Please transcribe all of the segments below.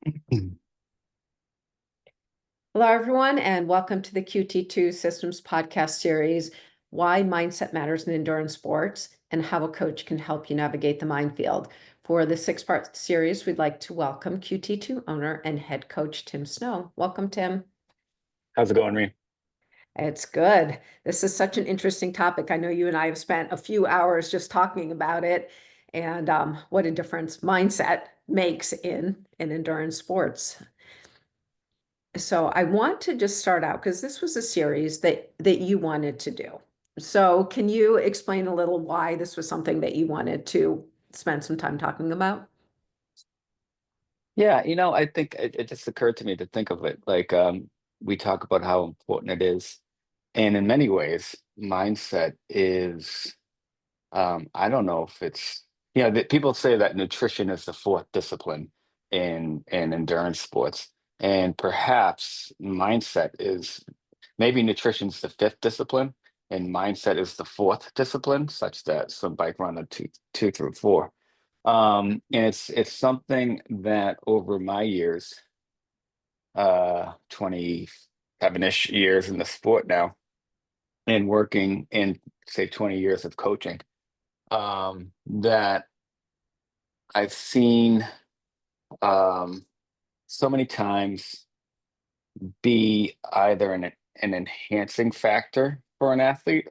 Hello, everyone, and welcome to the QT2 Systems podcast series, Why Mindset Matters in Endurance Sports and How a Coach Can Help You Navigate the Minefield. For the six-part series, we'd like to welcome QT2 owner and head coach Tim Snow. Welcome, Tim. How's it going, Ree? It's good. This is such an interesting topic. I know you and I have spent a few hours just talking about it and what a difference mindset makes in endurance sports. So I want to just start out because this was a series that you wanted to do. So can you explain a little why this was something that you wanted to spend some time talking about? Yeah, I think it just occurred to me to think of it like we talk about how important it is. And in many ways, mindset is I don't know if it's people say that nutrition is the fourth discipline in endurance sports. And perhaps mindset is maybe nutrition's the fifth discipline and mindset is the fourth discipline, such that some bike run the two through four. And it's something that over my years, 27-ish years in the sport now, and working in say 20 years of coaching, that I've seen so many times be either an enhancing factor for an athlete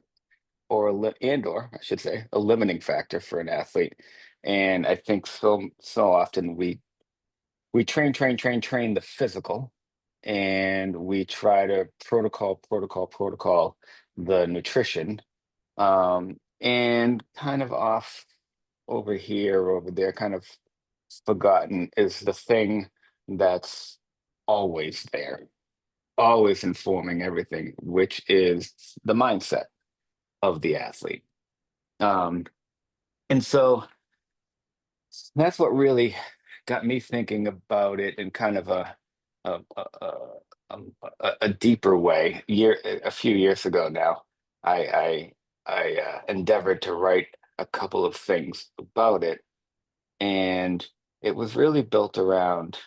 or I should say a limiting factor for an athlete. And I think so often we train the physical, and we try to protocol the nutrition, and kind of off over here or over there, kind of forgotten is the thing that's always there, always informing everything, which is the mindset of the athlete. Um, and so that's what really got me thinking about it in kind of a a, a, a deeper way. A few years ago now, I endeavored to write a couple of things about it, and it was really built around.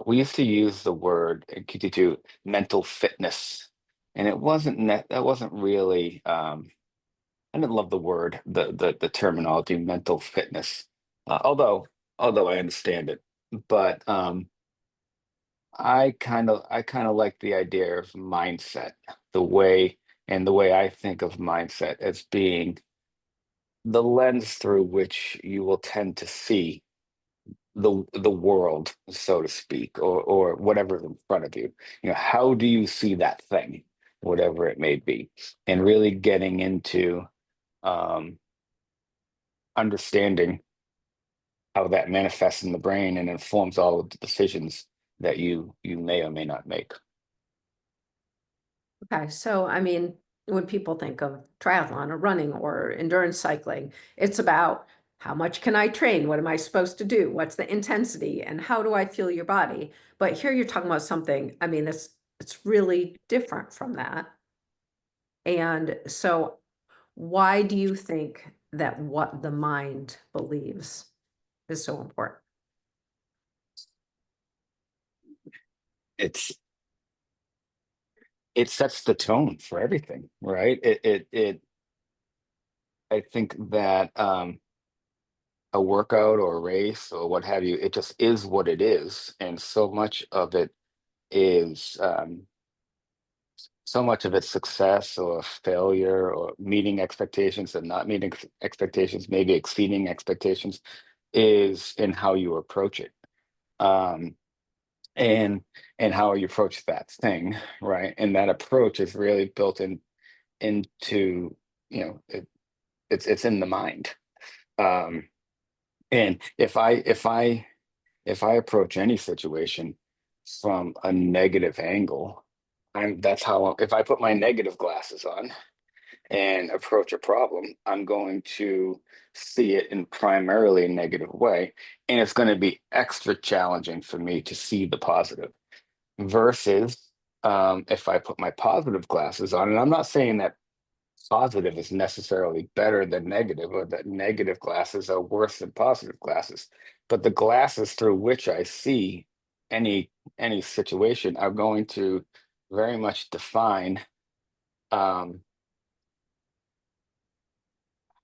We used to use the word in QT2 mental fitness, and that wasn't really. I didn't love the word, the terminology mental fitness, although I understand it. But I kind of like the idea of mindset, the way I think of mindset as being the lens through which you will tend to see the world, so to speak, or whatever's in front of you. How do you see that thing, whatever it may be, and really getting into um, understanding how that manifests in the brain and informs all of the decisions that you may or may not make. Okay, so I mean, when people think of triathlon or running or endurance cycling, it's about how much can I train? What am I supposed to do? What's the intensity? And how do I feel your body? But here you're talking about something, I mean, it's really different from that. And so why do you think that what the mind believes is so important? It's it sets the tone for everything, right? I think that a workout or a race or what have you, it just is what it is, and is so much of its success or failure or meeting expectations and not meeting expectations, maybe exceeding expectations, is in how you approach it. Um, and how you approach that thing, right? And that approach is really built into, it's in the mind. Um, and if I approach any situation from a negative angle, if I put my negative glasses on and approach a problem, I'm going to see it in primarily a negative way. And it's going to be extra challenging for me to see the positive versus if I put my positive glasses on. And I'm not saying that positive is necessarily better than negative, or that negative glasses are worse than positive glasses. But the glasses through which I see any any situation are going to very much define um,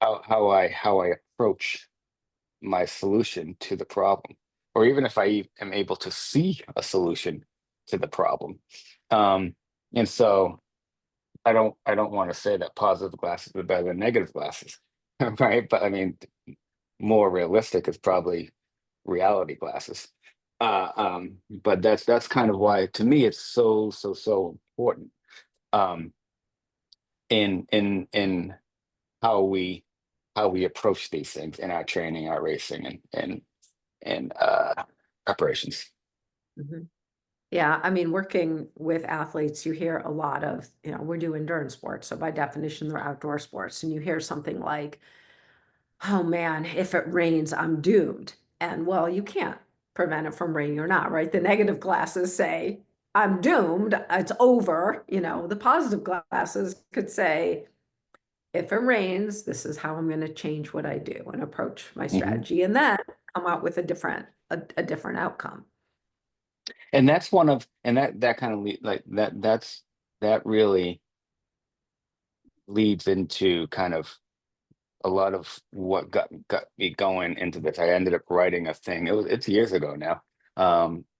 how I approach my solution to the problem, or even if am able to see a solution to the problem. Um, and so I don't want to say that positive glasses are better than negative glasses, right? But I mean, more realistic is probably reality glasses. But that's kind of why, to me, it's so important um, in how we approach these things in our training, our racing, and preparations. Mhm. Yeah, I mean, working with athletes, you hear a lot of, we do endurance sports. So by definition, they're outdoor sports. And you hear something like, oh man, if it rains, I'm doomed. And well, you can't prevent it from raining or not, right? The negative glasses say, I'm doomed, it's over. The positive glasses could say, if it rains, this is how I'm going to change what I do and approach my Mhm. strategy, and then come out with a different outcome. And that's one of and that kind of like that really leads into kind of a lot of what got me going into this. I ended up writing a thing. It's years ago now.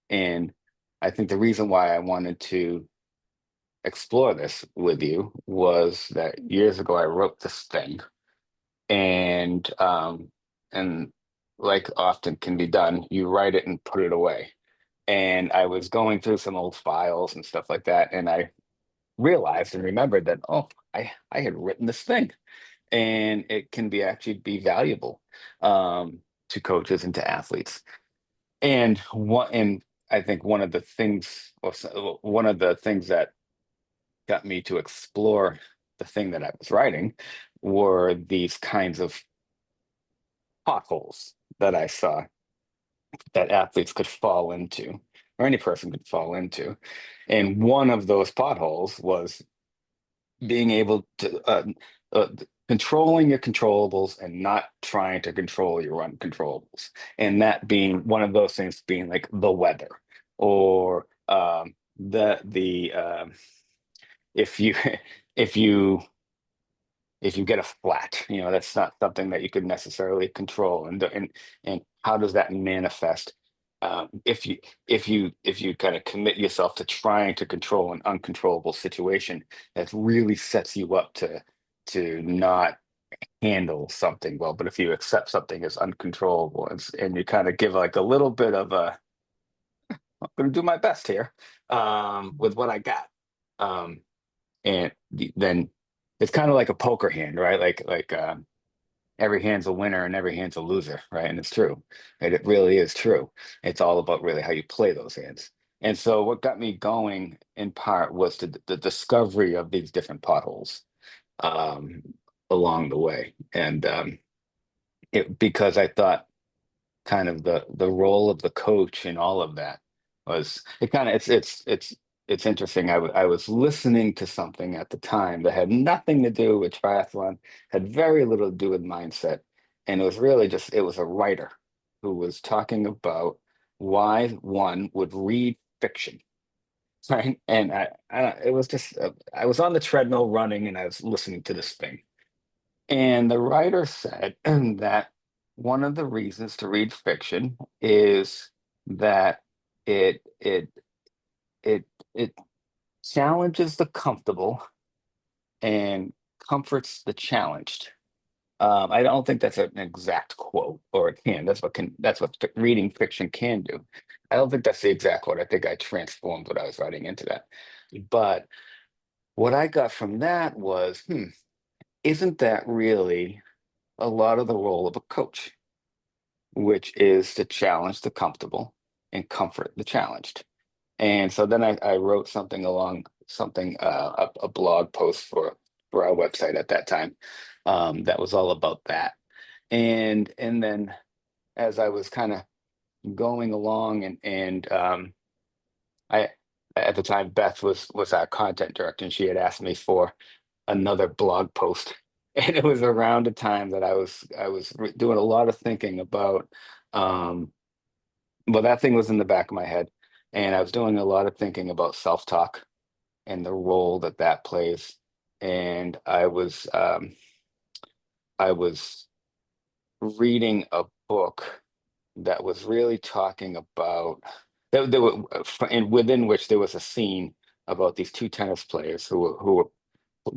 And I think the reason why I wanted to explore this with you was that years ago I wrote this thing, and like often can be done, you write it and put it away. And I was going through some old files and stuff like that, and I realized and remembered that, oh, I had written this thing, and it can be actually be valuable to coaches and to athletes. And I think one of the things that got me to explore the thing that I was writing were these kinds of potholes that I saw that athletes could fall into, or any person could fall into. And one of those potholes was being able to uh, controlling your controllables and not trying to control your uncontrollables, and that being one of those things being like the weather, or the if you if you if you get a flat, that's not something that you could necessarily control. And how does that manifest if you kind of commit yourself to trying to control an uncontrollable situation, that really sets you up to not handle something well. But if you accept something as uncontrollable, and you kind of give like a little bit of a, I'm going to do my best here with what I got. Um, then it's kind of like a poker hand, right? Like every hand's a winner and every hand's a loser, right? And it's true. It really is true. It's all about really how you play those hands. And so what got me going in part was the discovery of these different potholes um, along the way, and because I thought kind of the role of the coach in all of that was, it kind of it's interesting. I was listening to something at the time that had nothing to do with triathlon, had very little to do with mindset, and it was really just, it was a writer who was talking about why one would read fiction, right? And it was just I was on the treadmill running, and I was listening to this thing, and the writer said that one of the reasons to read fiction is that it it it it challenges the comfortable and comforts the challenged. I don't think that's an exact quote, or it can. That's what reading fiction can do. I don't think that's the exact quote. I think I transformed what I was writing into that. But what I got from that was, isn't that really a lot of the role of a coach, which is to challenge the comfortable and comfort the challenged? And so then I wrote something along something a blog post for our website at that time, that was all about that. And then as I was kind of going along, and I at the time Beth was our content director, and she had asked me for another blog post, and it was around the time that I was doing a lot of thinking about. Um, well, that thing was in the back of my head, and I was doing a lot of thinking about self-talk and the role that that plays. And I was reading a book that was really talking about that there were and within which there was a scene about these two tennis players who were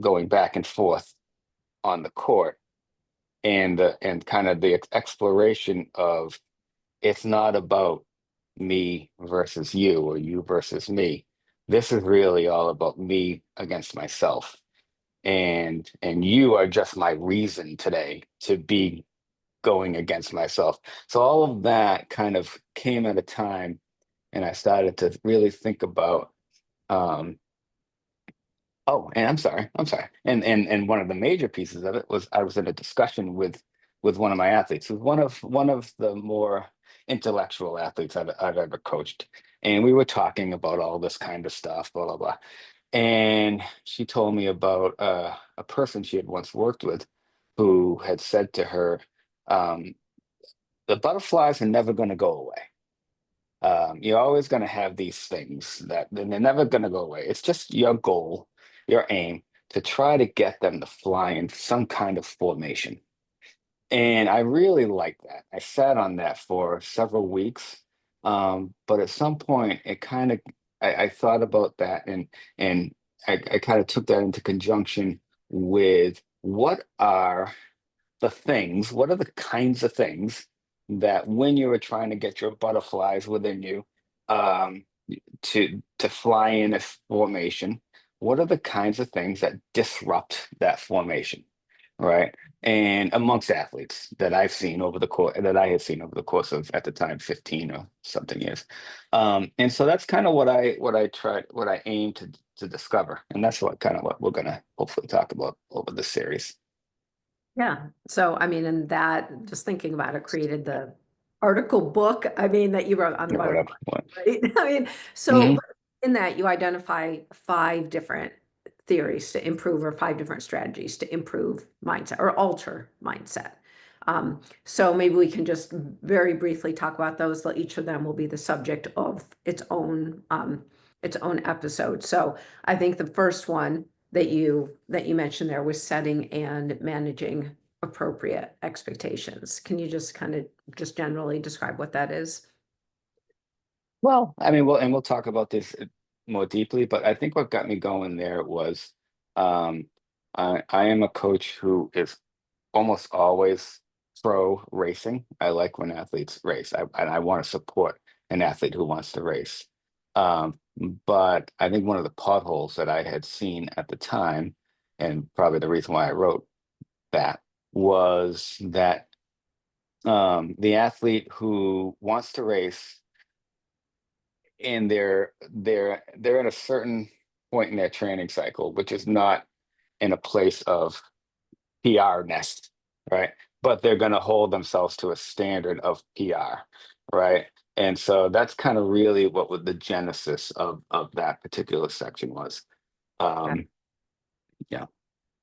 going back and forth on the court, and kind of the exploration of it's not about me versus you or you versus me. This is really all about me against myself. And you are just my reason today to be going against myself. So all of that kind of came at a time, and I started to really think about um oh, and I'm sorry. And one of the major pieces of it was I was in a discussion with one of my athletes, who's one of the more intellectual athletes I've ever coached. And we were talking about all this kind of stuff, blah blah blah. And she told me about a person she had once worked with who had said to her, um, the butterflies are never going to go away. You're always going to have these things that they're never going to go away. It's just your goal, your aim to try to get them to fly in some kind of formation. And I really like that. I sat on that for several weeks. But at some point, it kind of, I thought about that, and I kind of took that into conjunction with what are the kinds of things that when you were trying to get your butterflies within you um, to fly in a formation, what are the kinds of things that disrupt that formation, right? And amongst athletes that I had seen over the course of at the time 15 or something years. And so that's kind of what I aim to discover. And that's what we're gonna hopefully talk about over this series. Yeah. So, I mean, and that, just thinking about it, created the article book, I mean, that you wrote on the Or whatever. butterfly, right? I mean, so Mhm. in that you identify five different theories to improve, or five different strategies to improve mindset or alter mindset. So maybe we can just very briefly talk about those. Each of them will be the subject of its own episode. So I think the first one that you mentioned there was setting and managing appropriate expectations. Can you just kind of just generally describe what that is? Well, I mean, we'll talk about this more deeply, but I think what got me going there was um, I am a coach who is almost always pro racing. I like when athletes race, and I want to support an athlete who wants to race. Um, but I think one of the potholes that I had seen at the time, and probably the reason why I wrote that, was that the athlete who wants to race and they're at a certain point in their training cycle, which is not in a place of PR nest, right? But they're going to hold themselves to a standard of PR, right? And so that's kind of really what the genesis of that particular section was. Um, yeah.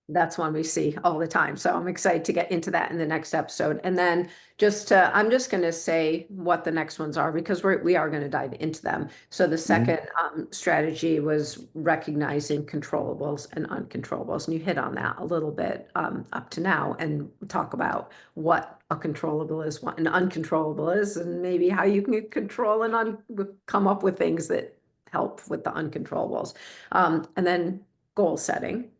That's one we see all the time. So I'm excited to get into that in the next episode. And then I'm just going to say what the next ones are, because we are going to dive into them. So the Mhm. second strategy was recognizing controllables and uncontrollables. And you hit on that a little bit up to now, and talk about what a controllable is, what an uncontrollable is, and maybe how you can control and come up with things that help with the uncontrollables. And then goal setting,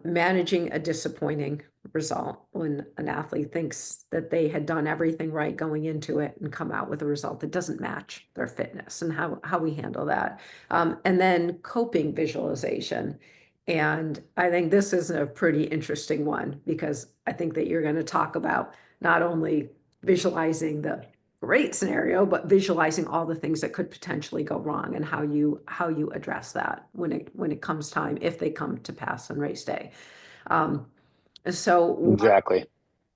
managing a disappointing result when an athlete thinks that they had done everything right going into it and come out with a result that doesn't match their fitness, and how we handle that. And then coping visualization. And I think this is a pretty interesting one, because I think that you're going to talk about not only visualizing the great scenario, but visualizing all the things that could potentially go wrong, and how you address that when it comes time, if they come to pass on race day. Um, so Exactly.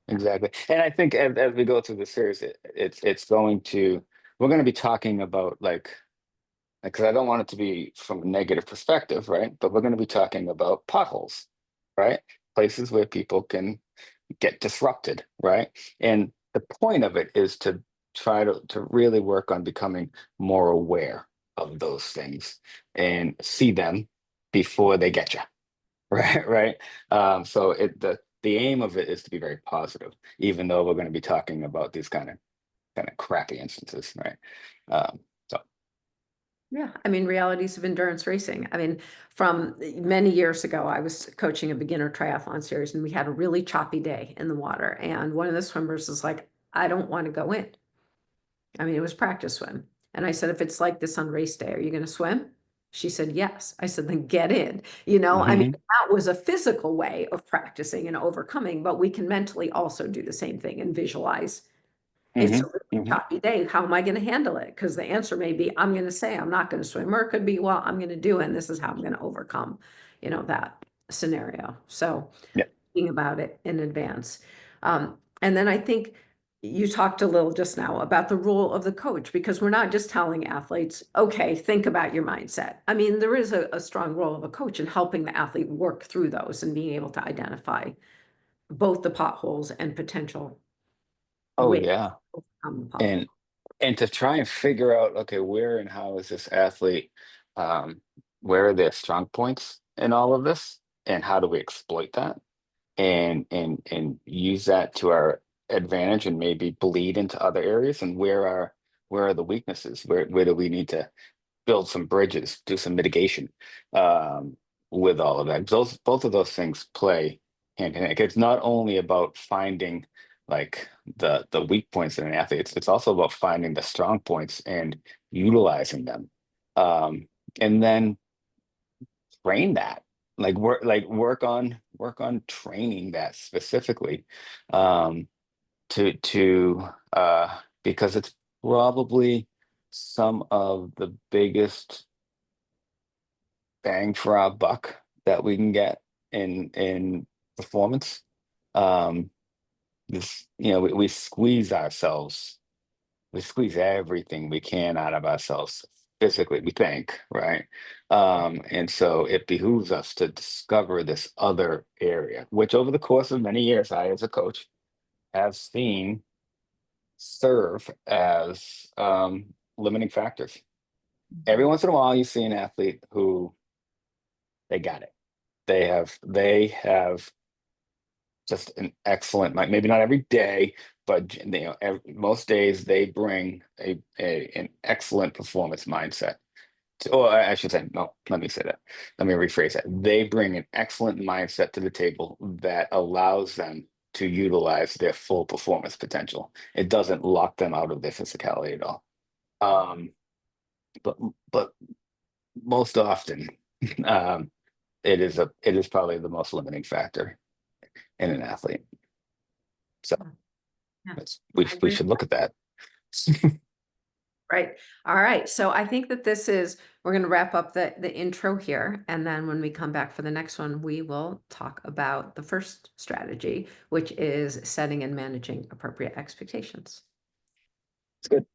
Exactly. And I think as we go through the series, it's going to we're going to be talking about like because I don't want it to be from a negative perspective, right? But we're going to be talking about potholes right? Places where people can get disrupted, right? And the point of it is to try to really work on becoming more aware of those things and see them before they get you, right? Right. So the aim of it is to be very positive, even though we're going to be talking about these kind of crappy instances, right? So Yeah, I mean, realities of endurance racing. I mean, from many years ago, I was coaching a beginner triathlon series and we had a really choppy day in the water. And one of the swimmers was like, I don't want to go in. I mean, it was practice swim. And I said, if it's like this on race day, are you going to swim? She said, yes. I said, then get in. I mean, hmm that was a physical way of practicing and overcoming, but we can mentally also do the same thing and visualize it's a hmm really hmm choppy day. How am I going to handle it? Because the answer may be, I'm going to say I'm not going to swim, or it could be, well, I'm going to do it, and this is how I'm going to overcome, that scenario. So yeah. thinking about it in advance. And then I think you talked a little just now about the role of the coach, because we're not just telling athletes, okay, think about your mindset. I mean, there is a strong role of a coach in helping the athlete work through those and being able to identify both the potholes and potential Oh ways yeah. to overcome the potholes. And to try and figure out, okay, where and how is this athlete, um, where are their strong points in all of this, and how do we exploit that, and use that to our advantage, and maybe bleed into other areas, and where are the weaknesses, where do we need to build some bridges, do some mitigation, um, with all of that. Those both of those things play hand in hand. It's not only about finding like the weak points in an athlete. It's also about finding the strong points and utilizing them, um, and then train that. Work on training that specifically, um, to because it's probably some of the biggest bang for our buck that we can get in performance. Um, we squeeze everything we can out of ourselves physically, we think, right? And so it behooves us to discover this other area, which over the course of many years, I, as a coach, have seen serve as limiting factors. Every once in a while, you see an athlete who they got it. They have just an excellent, maybe not every day, but most days they bring an excellent performance mindset. Or I should say, no, let me say that. Let me rephrase that. They bring an excellent mindset to the table that allows them to utilize their full performance potential. It doesn't lock them out of their physicality at all. Um, but but most often, um, it is probably the most limiting factor in an athlete. So Yeah, we I we agree. should look at that. Right. All right. So I think that we're going to wrap up the intro here. And then when we come back for the next one, we will talk about the first strategy, which is setting and managing appropriate expectations. It's good.